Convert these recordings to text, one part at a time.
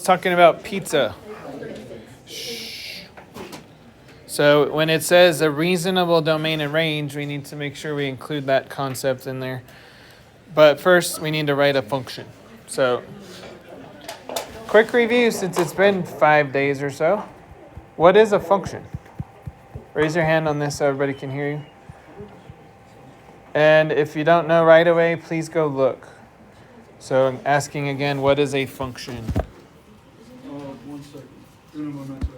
talking about pizza. Shh. So when it says a reasonable domain and range, we need to make sure we include that concept in there. But first, we need to write a function. So quick review since it's been 5 days or so. What is a function? Raise your hand on this so everybody can hear you. And if you don't know right away, please go look. So I'm asking again, what is a function? 1 second. Uno momento.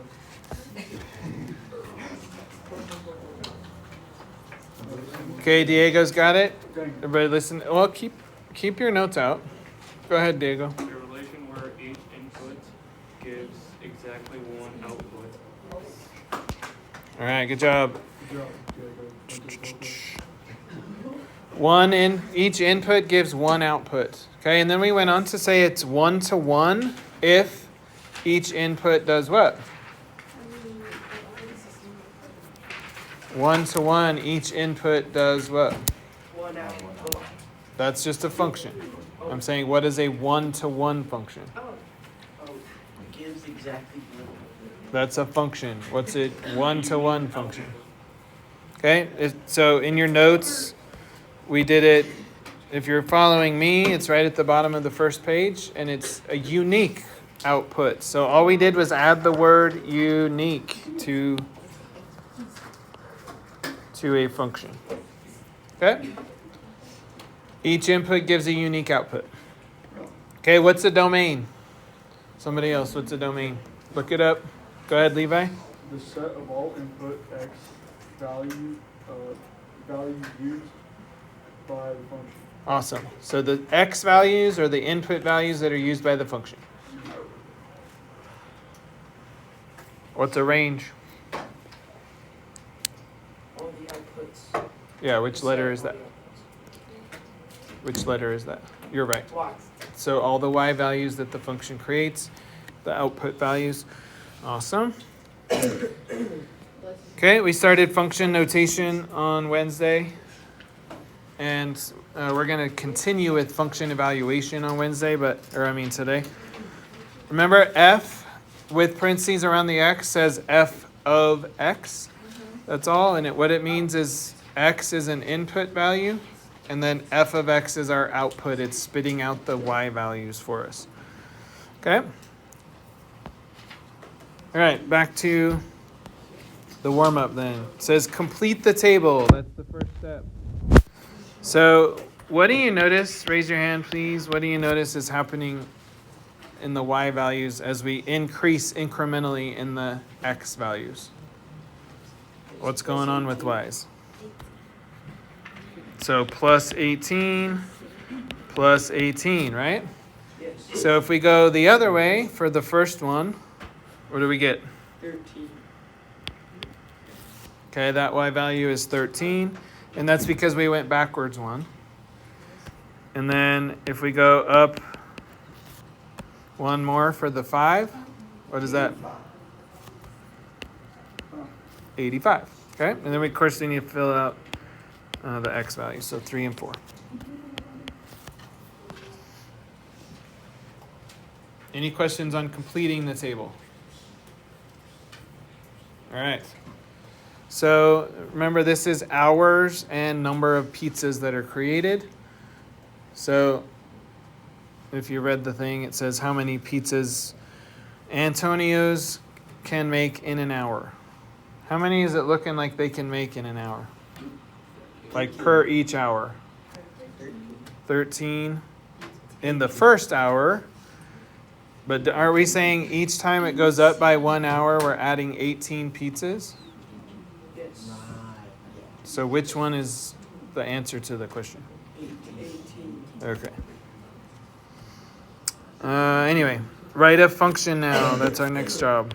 Okay, Diego's got it. Okay. Everybody listen. Well, keep your notes out. Go ahead, Diego. A relation where each input gives exactly one output. All right, good job. Good job, Diego. Each input gives one output. Okay, and then we went on to say it's 1-to-1 if each input does what? 1-to-1, each input does what? One output. That's just a function. I'm saying what is a 1-to-1 function? It gives exactly one. That's a function. What's it? 1-to-1 function. Okay, so in your notes, we did it. If you're following me, it's right at the bottom of the first page, and it's a unique output. So all we did was add the word unique to a function. Okay? Each input gives a unique output. Okay, what's a domain? Somebody else, what's a domain? Look it up. Go ahead, Levi. The set of all input x value used by the function. Awesome. So the x values are the input values that are used by the function. What's a range? All the outputs. Yeah, which letter is that? Which letter is that? You're right. Y. So all the y values that the function creates, the output values. Awesome. Okay, we started function notation on Wednesday. And we're going to continue with function evaluation on Wednesday, today. Remember, f with parentheses around the x says f of x. That's all. And what it means is x is an input value, and then f of x is our output. It's spitting out the y values for us. Okay? All right, back to the warm-up then. It says complete the table. That's the first step. So what do you notice? Raise your hand, please. What do you notice is happening in the y values as we increase incrementally in the x values? What's going on with y's? So plus 18, right? Yes. So if we go the other way for the first one, what do we get? 13. Okay, that y value is 13. And that's because we went backwards one. And then if we go up one more for the 5, what is that? 85. Okay, and then we, of course, need to fill out the x value, so 3 and 4. Any questions on completing the table? All right. So remember, this is hours and number of pizzas that are created. So if you read the thing, it says how many pizzas Antonio's can make in an hour. How many is it looking like they can make in an hour? Like per each hour? 13 in the first hour. But are we saying each time it goes up by 1 hour, we're adding 18 pizzas? Yes. So which one is the answer to the question? 18. Okay. Anyway, write a function now. That's our next job.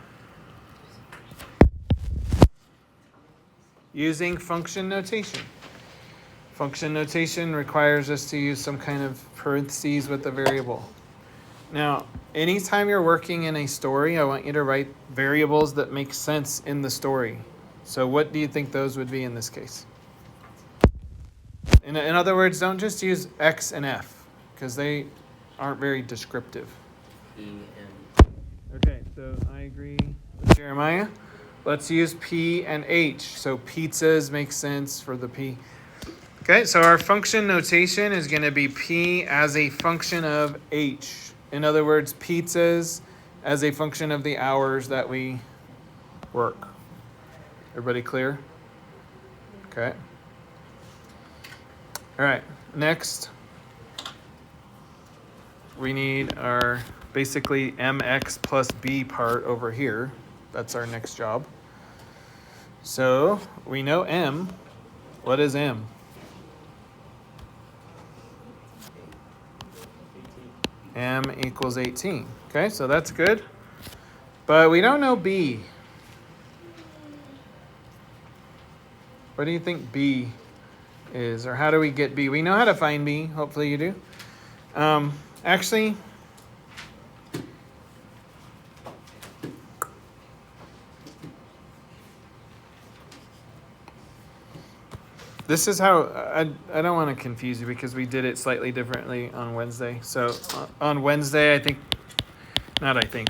Using function notation. Function notation requires us to use some kind of parentheses with a variable. Now, anytime you're working in a story, I want you to write variables that make sense in the story. So what do you think those would be in this case? In other words, don't just use X and F, because they aren't very descriptive. E and Okay, so I agree with Jeremiah. Let's use P and H. So pizzas makes sense for the P. Okay, so our function notation is going to be P as a function of H. In other words, pizzas as a function of the hours that we work. Everybody clear? Okay. All right, next we need our basically mx plus b part over here. That's our next job. So we know m. What is m? M equals 18. Okay, so that's good. But we don't know b. What do you think b is? Or how do we get b? We know how to find b. Hopefully you do. Actually, this is how, I don't want to confuse you because we did it slightly differently on Wednesday. So on Wednesday,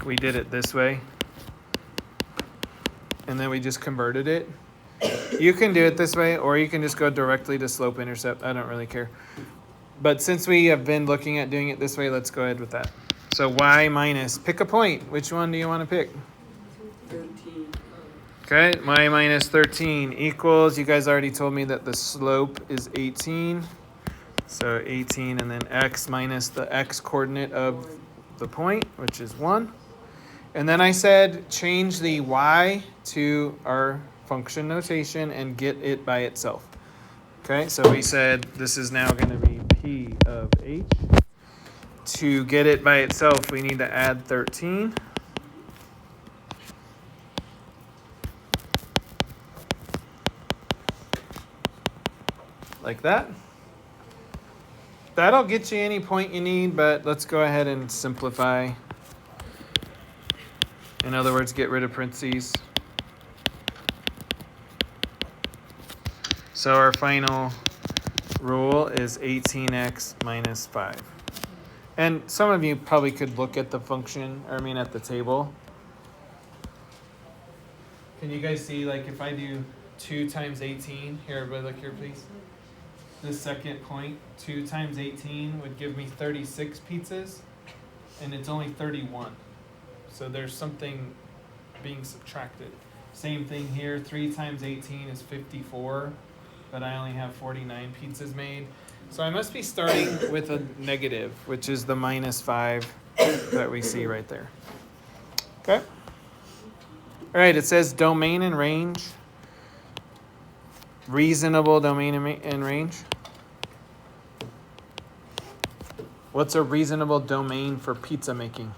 we did it this way. And then we just converted it. You can do it this way, or you can just go directly to slope intercept. I don't really care. But since we have been looking at doing it this way, let's go ahead with that. So y minus, pick a point. Which one do you want to pick? 13. Okay, y minus 13 equals, you guys already told me that the slope is 18. So 18 and then x minus the x coordinate of the point, which is 1. And then I said change the y to our function notation and get it by itself. Okay, so we said this is now going to be p of h. To get it by itself, we need to add 13. Like that. That'll get you any point you need, but let's go ahead and simplify. In other words, get rid of parentheses. So our final rule is 18x minus 5. And some of you probably could look at the function, at the table. Can you guys see, like, if I do 2 times 18, here, everybody look here, please. This second point, 2 times 18 would give me 36 pizzas, and it's only 31. So there's something being subtracted. Same thing here, 3 times 18 is 54, but I only have 49 pizzas made. So I must be starting with a negative, which is the minus 5 that we see right there. Okay? All right, it says domain and range. Reasonable domain and range. What's a reasonable domain for pizza making?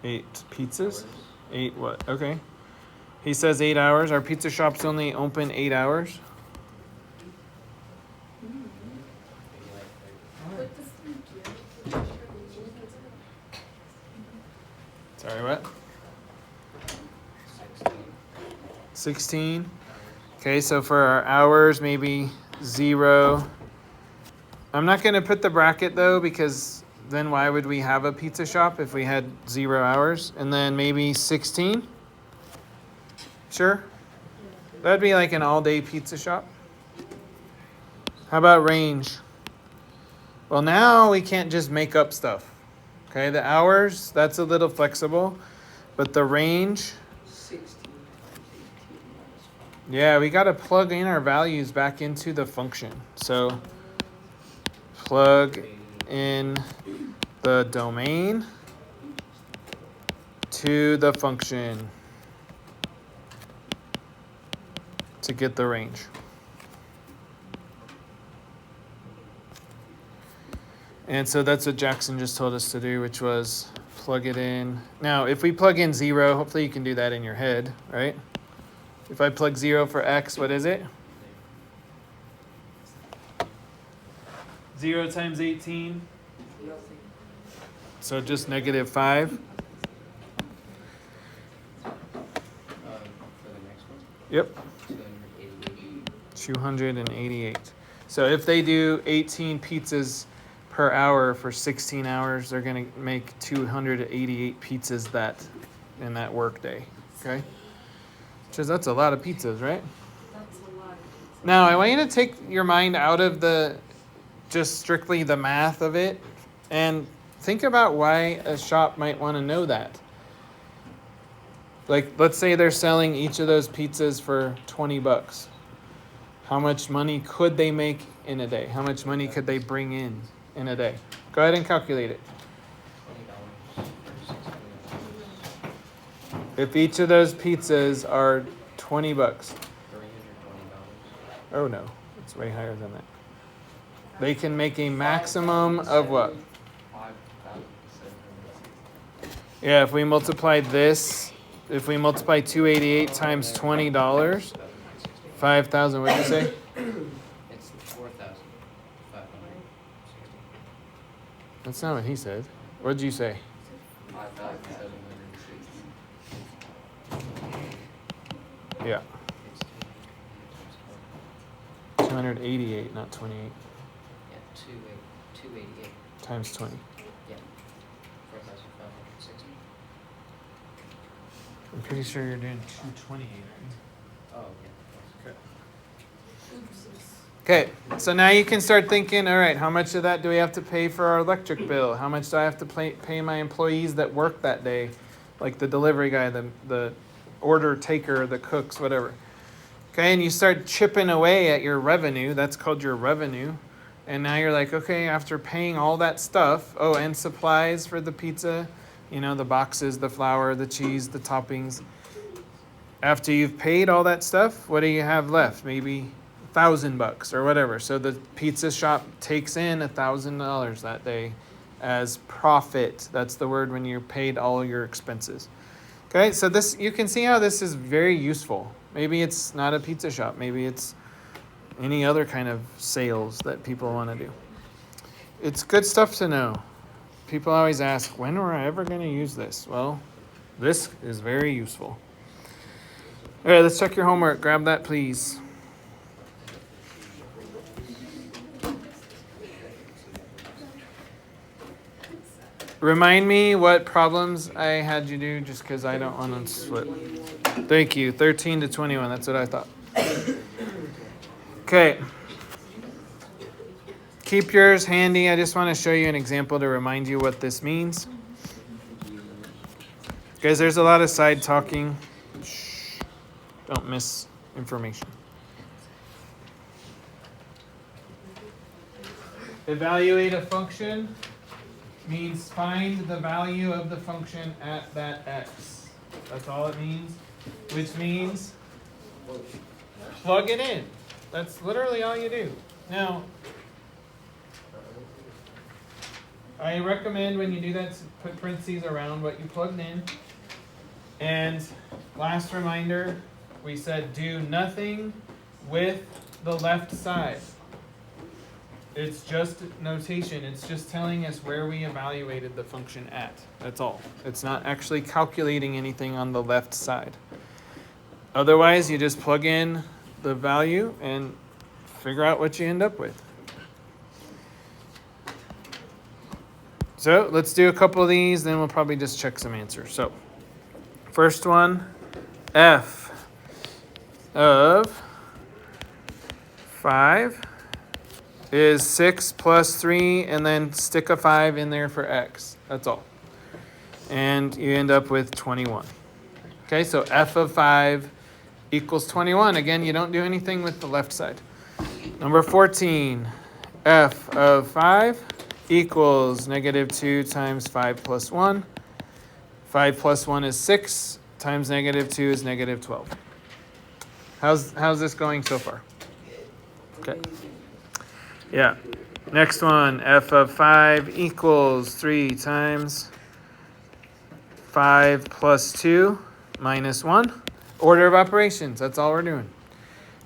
8 pizzas? 8 what? Okay. He says 8 hours. Our pizza shop's only open 8 hours. Sorry, what? 16. Okay, so for our hours, maybe 0. I'm not going to put the bracket, though, because then why would we have a pizza shop if we had 0 hours? And then maybe 16. Sure. That'd be like an all-day pizza shop. How about range? Well, now we can't just make up stuff. Okay, the hours, that's a little flexible. But the range, 16 times 18 minus 5. yeah, we got to plug in our values back into the function. So plug in the domain to the function to get the range. And so that's what Jackson just told us to do, which was plug it in. Now, if we plug in 0, hopefully you can do that in your head, right? If I plug 0 for x, what is it? 0 times 18. Nothing. So just negative 5. For the next one, Yep, 288. 288. So if they do 18 pizzas per hour for 16 hours, they're going to make 288 pizzas in that work day. Okay? That's a lot of pizzas, right? That's a lot of pizza. Now, I want you to take your mind out of just strictly the math of it and think about why a shop might want to know that. Like, let's say they're selling each of those pizzas for $20. How much money could they make in a day? How much money could they bring in a day? Go ahead and calculate it. If each of those pizzas are $20. Oh no, it's way higher than that. They can make a maximum of what? Yeah, if we multiply 288 times $20, 5,000, what did you say? It's 4,560. That's not what he said. What did you say? 5,760. Yeah. 288, not 28, Yeah, 288. times 20. Yeah. 4,560. I'm pretty sure you're doing 228. Oh, yeah. Okay, so now you can start thinking, all right, how much of that do we have to pay for our electric bill? How much do I have to pay my employees that work that day? Like the delivery guy, the order taker, the cooks, whatever. Okay, and you start chipping away at your revenue. That's called your revenue. And now you're like, okay, after paying all that stuff, oh, and supplies for the pizza, the boxes, the flour, the cheese, the toppings. After you've paid all that stuff, what do you have left? Maybe $1,000 or whatever. So the pizza shop takes in $1,000 that day as profit. That's the word when you paid all your expenses. Okay, so you can see how this is very useful. Maybe it's not a pizza shop. Maybe it's any other kind of sales that people want to do. It's good stuff to know. People always ask, when are I ever going to use this? Well, this is very useful. All right, let's check your homework. Grab that, please. Remind me what problems I had you do just because I don't want to slip. Thank you. 13 to 21. That's what I thought. Okay. Keep yours handy. I just want to show you an example to remind you what this means. Guys, there's a lot of side talking. Shh. Don't miss information. Evaluate a function means find the value of the function at that x. That's all it means, which means plug it in. That's literally all you do. Now, I recommend when you do that, put parentheses around what you plugged in. And last reminder, we said do nothing with the left side. It's just notation. It's just telling us where we evaluated the function at. That's all. It's not actually calculating anything on the left side. Otherwise, you just plug in the value and figure out what you end up with. So let's do a couple of these, then we'll probably just check some answers. So first one, f of 5 is 6 plus 3, and then stick a 5 in there for x. That's all. And you end up with 21. Okay, so f of 5 equals 21. Again, you don't do anything with the left side. Number 14, f of 5 equals negative 2 times 5 plus 1. 5 plus 1 is 6, times negative 2 is negative 12. How's this going so far? Okay. Yeah. Next one, f of 5 equals 3 times 5 plus 2 minus 1. Order of operations, that's all we're doing.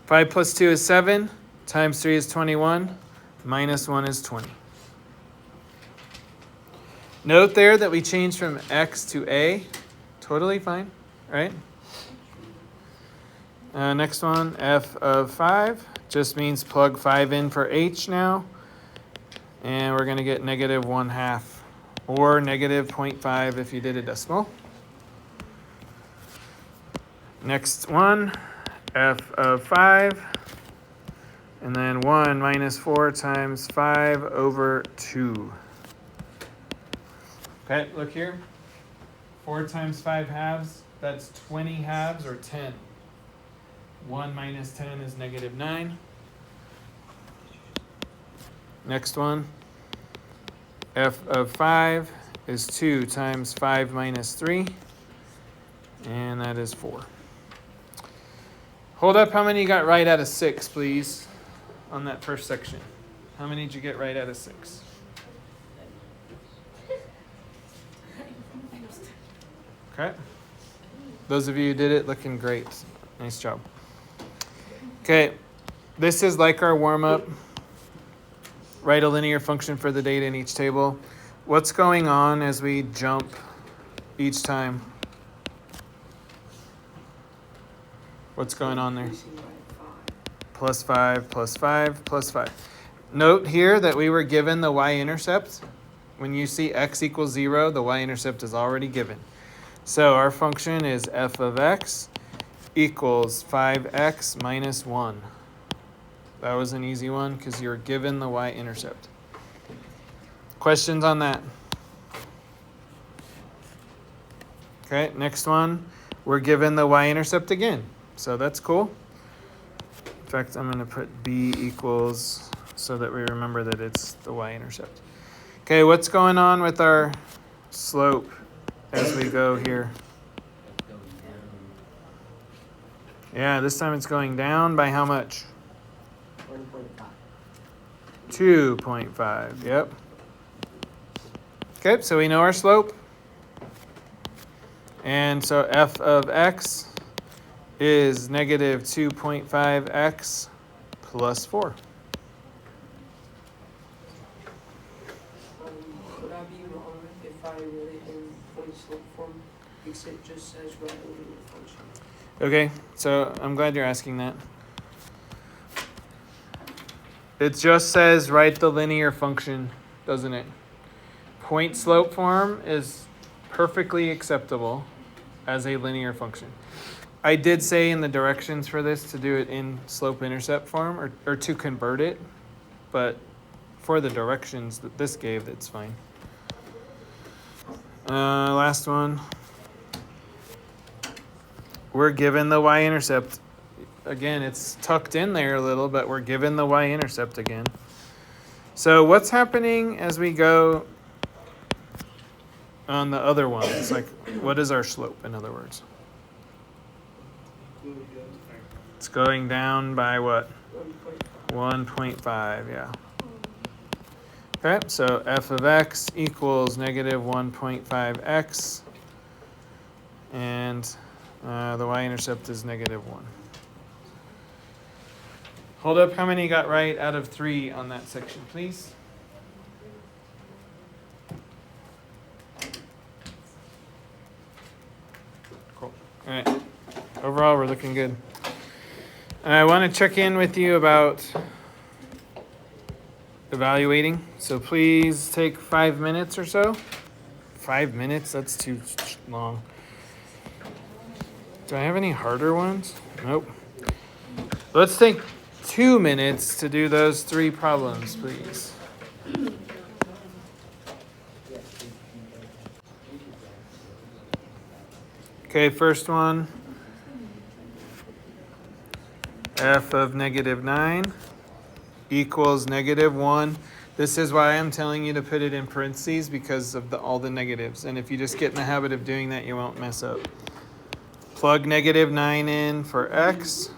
5 plus 2 is 7, times 3 is 21, minus 1 is 20. Note there that we changed from x to a. Totally fine, right? Next one, f of 5 just means plug 5 in for h now. And we're going to get negative 1/2 or negative 0.5 if you did a decimal. Next one, f of 5. And then 1 minus 4 times 5 over 2. Okay, look here. 4 times 5 halves, that's 20 halves or 10. 1 minus 10 is negative 9. Next one, f of 5 is 2 times 5 minus 3, and that is 4. Hold up, how many you got right out of 6, please, on that first section? How many did you get right out of 6? Okay. Those of you who did it, looking great. Nice job. Okay, this is like our warm-up. Write a linear function for the data in each table. What's going on as we jump each time? What's going on there? Increasing by 5. Plus 5, plus 5, plus 5. Note here that we were given the y-intercept. When you see x equals 0, the y-intercept is already given. So our function is f of x equals 5x minus 1. That was an easy one because you were given the y-intercept. Questions on that? Okay, next one. We're given the y-intercept again. So that's cool. In fact, I'm going to put b equals so that we remember that it's the y-intercept. Okay, what's going on with our slope as we go here? Going down. Yeah, this time it's going down by how much? 1.5. 2.5, yep. Okay, so we know our slope. And so f of x is negative 2.5x plus 4. Would I be wrong if I wrote it in point slope form, because it just says write a linear function? Okay, so I'm glad you're asking that. It just says write the linear function, doesn't it? Point slope form is perfectly acceptable as a linear function. I did say in the directions for this to do it in slope intercept form or to convert it, but for the directions that this gave, that's fine. Last one. We're given the y-intercept. Again, it's tucked in there a little, but we're given the y-intercept again. So what's happening as we go on the other ones? Like, what is our slope, in other words? It's going down by what? 1.5. 1.5, yeah. Okay, so f of x equals negative 1.5x. And the y-intercept is negative 1. Hold up, how many got right out of 3 on that section, please? Cool. All right. Overall, we're looking good. I want to check in with you about evaluating. So please take 5 minutes or so. 5 minutes? That's too long. Do I have any harder ones? Nope. Let's take 2 minutes to do those 3 problems, please. Okay, first one. F of negative 9 equals negative 1. This is why I'm telling you to put it in parentheses, because of all the negatives. And if you just get in the habit of doing that, you won't mess up. Plug negative 9 in for x.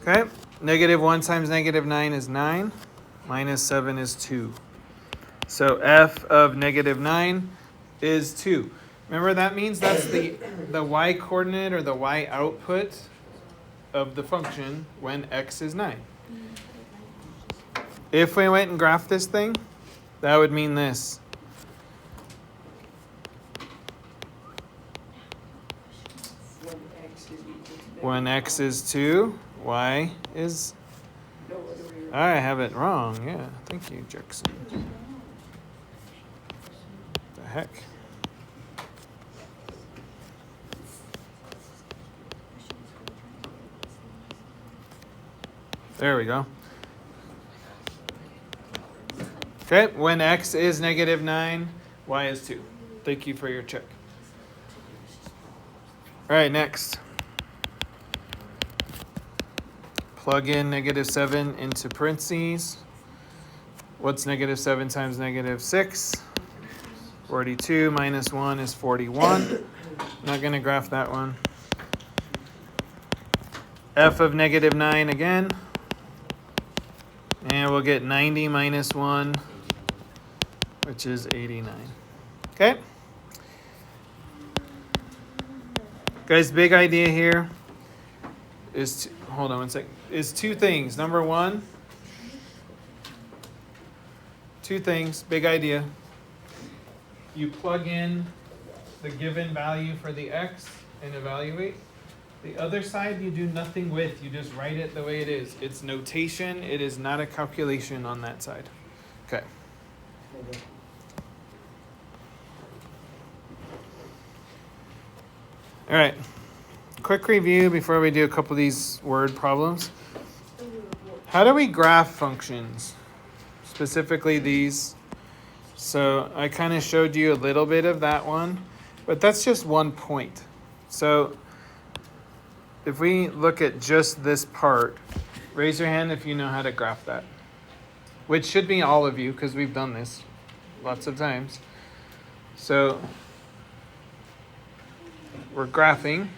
Okay, negative 1 times negative 9 is 9. Minus 7 is 2. So f of negative 9 is 2. Remember, that means that's the y coordinate or the y output of the function when x is 9. If we went and graphed this thing, that would mean this. When x is equal to When x is 2, y is... no other way I have it wrong. Yeah, thank you, Jackson. The heck? There we go. Okay, when x is -9, y is 2. Thank you for your check. All right, next. Plug in -7 into parentheses. What's -7 times -6? 42 minus 1 is 41. Not going to graph that one. F of -9 again. And we'll get 90 minus 1, which is 89. Okay? Guys, big idea here is, hold on one second, is two things. Number one, two things, big idea. You plug in the given value for the x and evaluate. The other side you do nothing with, you just write it the way it is. It's notation, it is not a calculation on that side. Okay. All right, quick review before we do a couple of these word problems. How do we graph functions? Specifically these. So I kind of showed you a little bit of that one, but that's just one point. So if we look at just this part, raise your hand if you know how to graph that. Which should be all of you, because we've done this lots of times. So we're graphing.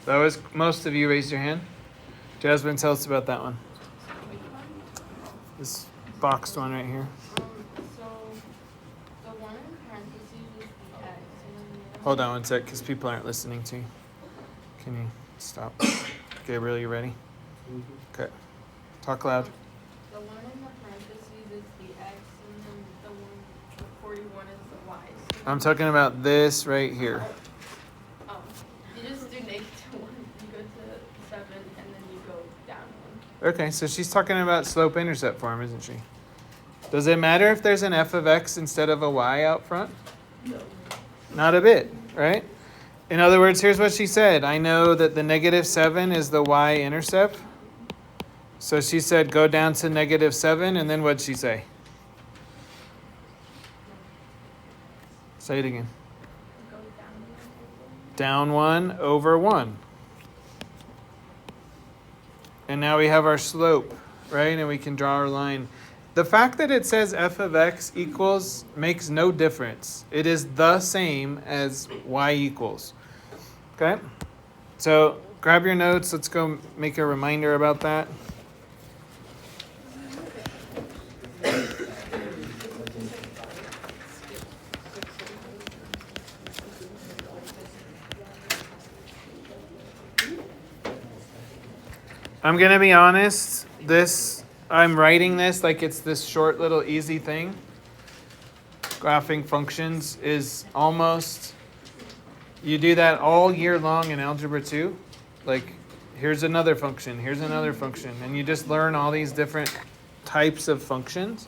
That was most of you raised your hand. Jasmine, tell us about that one. This boxed one right here. So the one in parentheses is the x. Hold on one sec, because people aren't listening to you. Can you stop? Gabriel, you ready? Okay. Talk loud. The one in the parentheses is the x, and then the one, the 41 is the y. So I'm talking about this right here. you just do -1. You go to 7, and then you go down 1. Okay, so she's talking about slope-intercept form, isn't she? Does it matter if there's an f of x instead of a y out front? No. Not a bit, right? In other words, here's what she said. I know that the -7 is the y-intercept. So she said go down to -7, and then what'd she say? Say it again. Go Down 1 over 1. And now we have our slope, right? And we can draw our line. The fact that it says f of x equals makes no difference. It is the same as y equals. Okay? So grab your notes. Let's go make a reminder about that. I'm going to be honest. I'm writing this like it's this short little easy thing. Graphing functions is almost, you do that all year long in Algebra 2. Like, here's another function, here's another function. And you just learn all these different types of functions.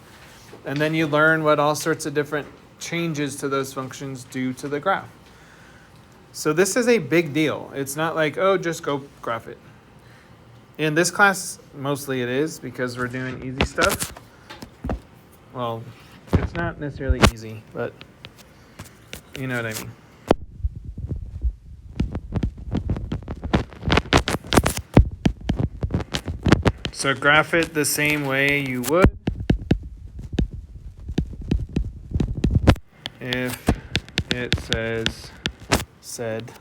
And then you learn what all sorts of different changes to those functions do to the graph. So this is a big deal. It's not like, oh, just go graph it. In this class, mostly it is, because we're doing easy stuff. Well, it's not necessarily easy, but you know what I mean. So graph it the same way you would if it said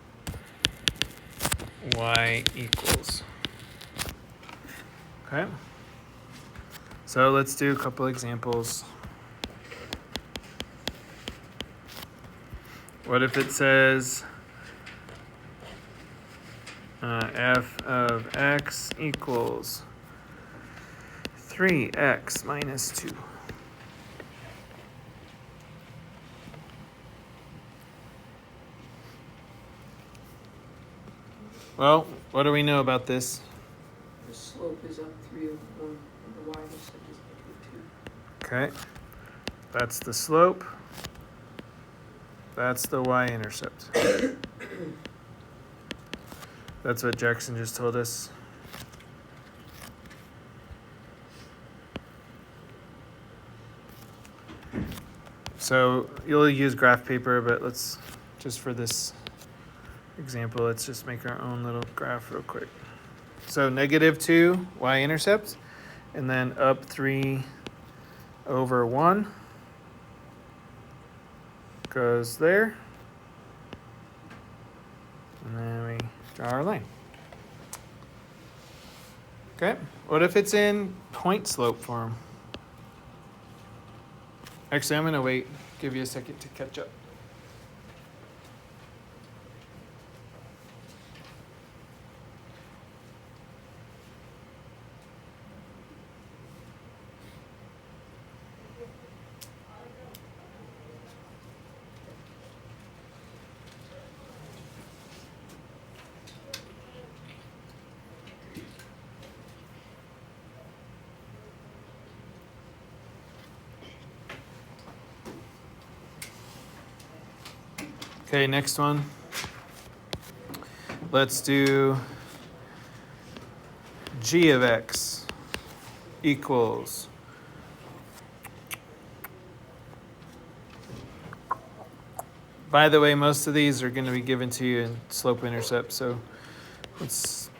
y equals. Okay, so let's do a couple examples. What if it says f of x equals 3x minus 2? Well, what do we know about this? The slope slope is up 3 over 1, and the y-intercept is -2. Okay. That's the slope. That's the y-intercept. That's what Jackson just told us. So you'll use graph paper, but let's just for this example, let's just make our own little graph real quick. So -2 y-intercept, and then up 3 over 1 goes there. And then we draw our line. Okay, what if it's in point slope form? Actually, I'm gonna wait, give you a second to catch up. Okay, next one. Let's do g of x equals by the way, most of these are going to be given to you in slope intercept, so let's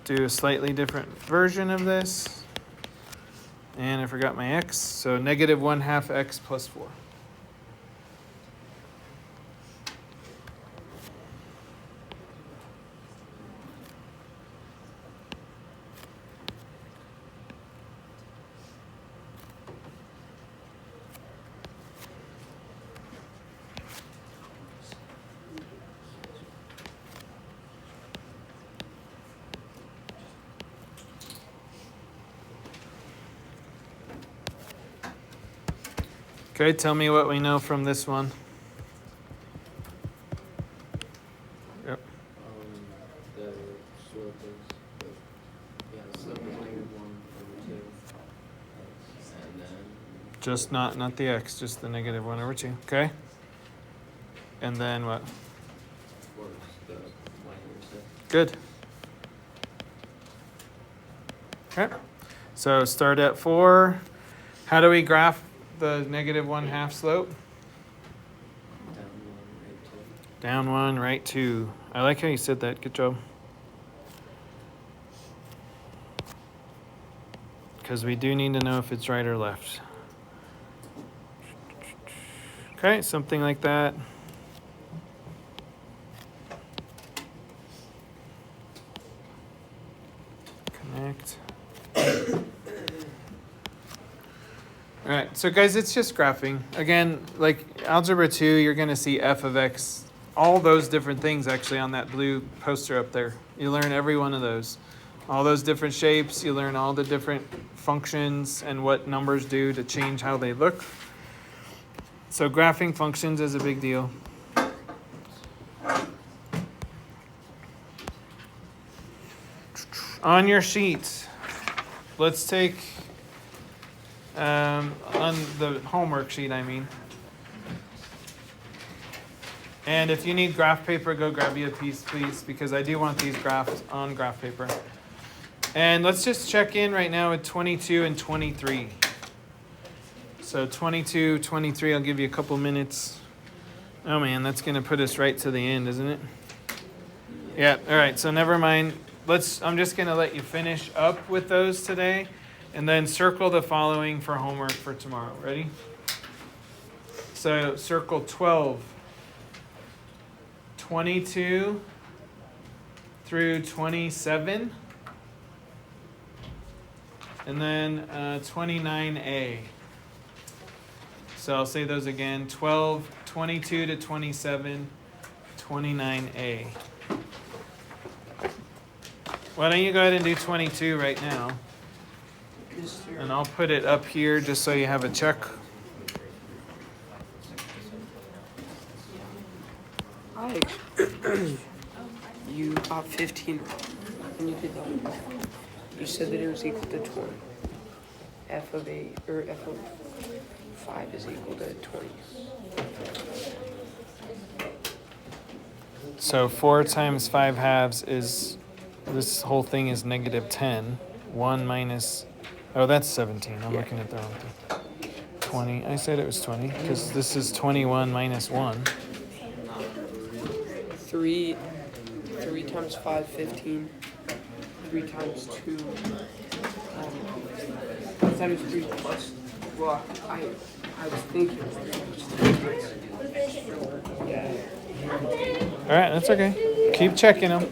do a slightly different version of this. And I forgot my x, so -1/2 x plus 4. Okay, tell me what we know from this one. Yep. The slope is, yeah, the slope is -1/2. And then, Just not the x, just the -1/2. Okay. And then what? of course, the y-intercept. Good. Okay. So start at 4. How do we graph the -1/2 slope? Down 1, right 2. Down 1, right 2. I like how you said that. Good job. Because we do need to know if it's right or left. Okay, something like that. Connect. All right, so guys, it's just graphing. Again, like algebra 2, you're going to see f of x, all those different things actually on that blue poster up there. You learn every one of those. All those different shapes, you learn all the different functions and what numbers do to change how they look. So graphing functions is a big deal. On your sheet, let's take on the homework sheet, I mean. And if you need graph paper, go grab you a piece, please, because I do want these graphed on graph paper. And let's just check in right now with 22 and 23. So 22, 23, I'll give you a couple minutes. Oh man, that's gonna put us right to the end, isn't it? Yeah, all right, so never mind. I'm just gonna let you finish up with those today. And then circle the following for homework for tomorrow. Ready? So circle 12, 22 through 27, and then 29A. So I'll say those again, 12, 22 to 27, 29A. Why don't you go ahead and do 22 right now? And I'll put it up here just so you have a check. Hi. You got 15. when you did that, you said that it was equal to 20. F of 8, or F of 5 is equal to 20. So 4 times 5 halves is, this whole thing is negative 10. 1 minus, oh, that's 17. I'm Yeah. looking at the wrong thing. 20. I said it was 20 because this is 21 minus 1. 3 times 5, 15. 3 times 2. I thought it was 3 plus. Well, I was thinking it was 3 plus. Yeah. All right, that's okay. Keep checking them.